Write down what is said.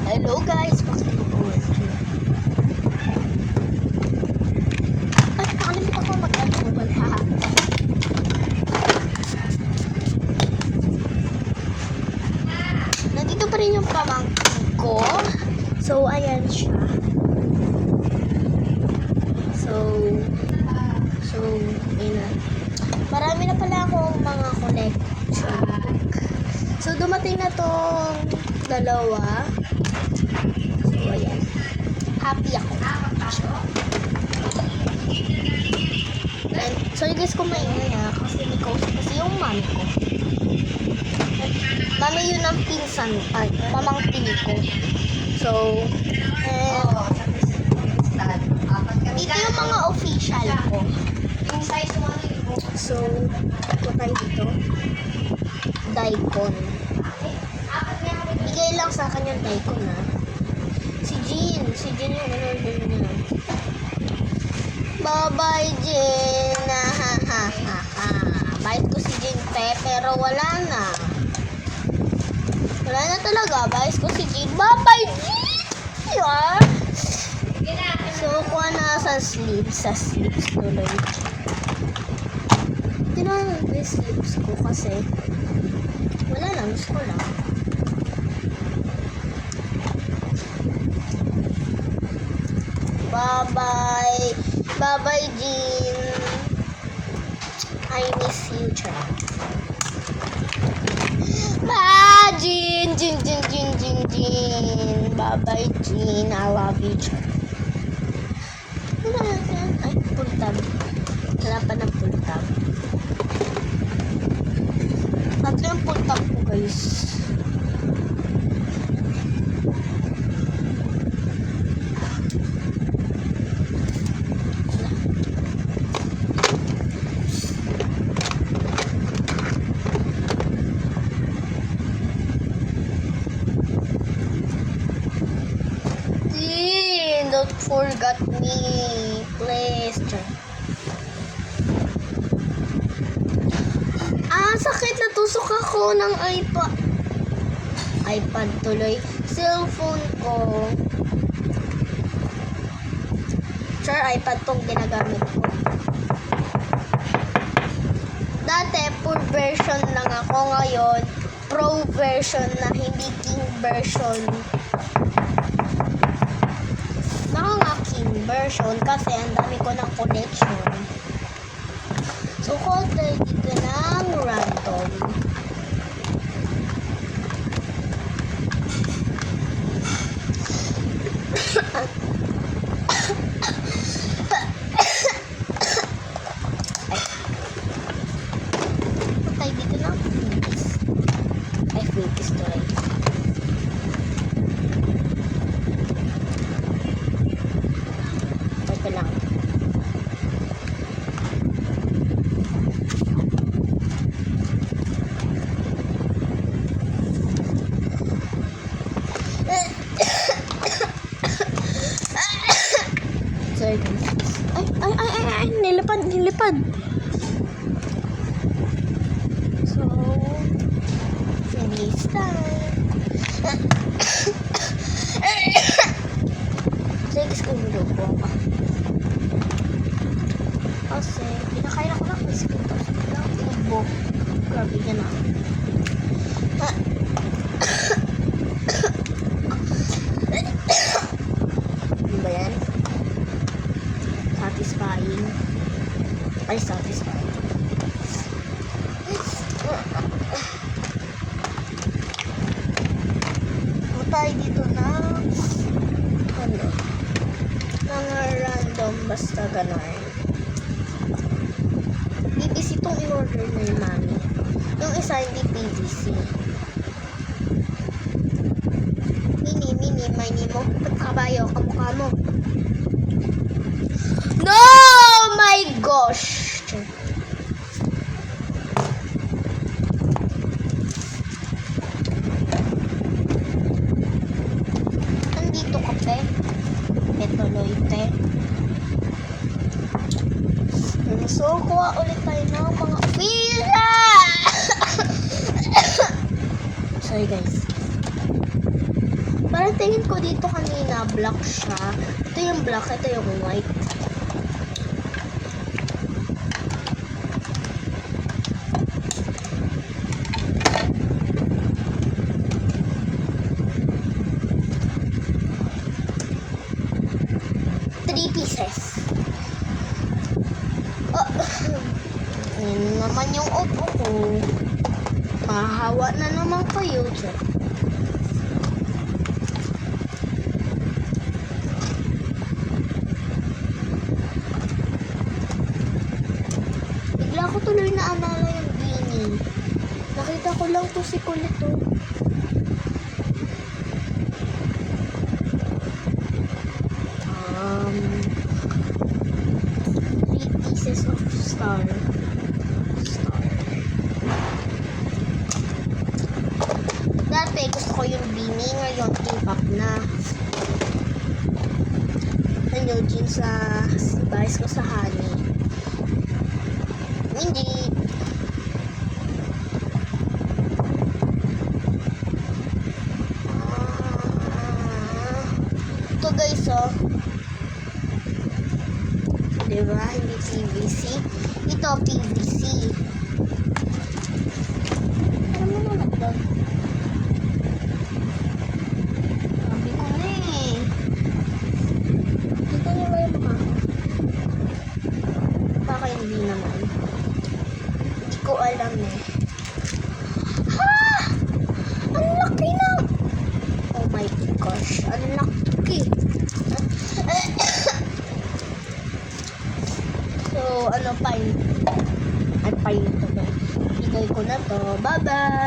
Hello guys, pakipag-uwi. At nakalimutan ko mag-alcohol, haha. Nandito pa rin yung pamangkin ko. So, ayan siya. So, ayun na. Marami na pala akong mga connection. So, dumating na tong dalawa. So, ayan. Happy ako. And, sorry guys kung maingay ha. Kasi may kausap kasi yung mami ko. Mami yun ang pinsan. Ay, pamangkin ko. So, dito yung mga official ko. So, ito tayo dito. Daikon. Bigay lang sa akin yung Daikon ha. Si Jean yung in-order niya. Bye-bye Jean. Ha ha ha ha. Bait ko si Jean pero wala na. Wala na talaga. Bait ko si Jean. Bye-bye Jean. Yeah. So, kuha na sa sleeves tuloy. Tinanong yung sleeves ko kasi wala lang, gusto ko lang. Bye-bye. Bye-bye, Jean. I miss you, Char. Bye, Jean. Bye-bye, Jean. I love you, Char. Ay, full tab. Wala pa ng full tab. Tatlo yung full tab ko, guys. Don't forget me, please. Sakit, natusok ako ng iPad tuloy. Cellphone ko. iPad tong ginagamit ko. Dati, full version lang ako. Ngayon, pro version na, hindi king version. Version kasi ang dami ko ng connection. So, call tayo dito ng random. Call tayo dito ng Philippines. Ay, Philippines to rin. Lang. Sorry guys. Ay, nilipad. So, finish time. Sige, guys ko yung po ako. Kasi, pinakain ako ng biscuit. Tapos, bilang ubo. Grabe yan ah. Ano ba yan? Satisfying. Ay, satisfying. Tayo dito ng mga random basta gano'n. PVC itong in-order na yung mami. Yung isa hindi PVC. Mini mo. Kabayo, kamukha mo. No! My gosh! Nandito ka, pe. Petuloy, pe. So, kuha ulit tayo ng mga pizza! Sorry guys. Para Parang tingin ko dito kanina, black siya. Ito yung black, ito yung white. Three pieces. Oh, yun naman yung opo ko. Mahahawa na naman kayo. Bigla ko tuloy na alala yung Beanie. Nakita ko lang to si Colette oh. Three pieces of star. Dati gusto ko yung Beanie, ngayon K-pop na. Ano din sa bahay ko sa Honey. Hindi. Ito guys oh. Diba? Hindi PVC. Ito PVC. Ano mo naman ito? Sabi ko na eh. Dito niyo ba yung mukha ko? Baka hindi naman. Hindi ko alam eh. Ha! Ang laki na! Oh my gosh. Ang laki. So, ano pa yun? At pa yun ito. Ibigay ko na to. Bye-bye!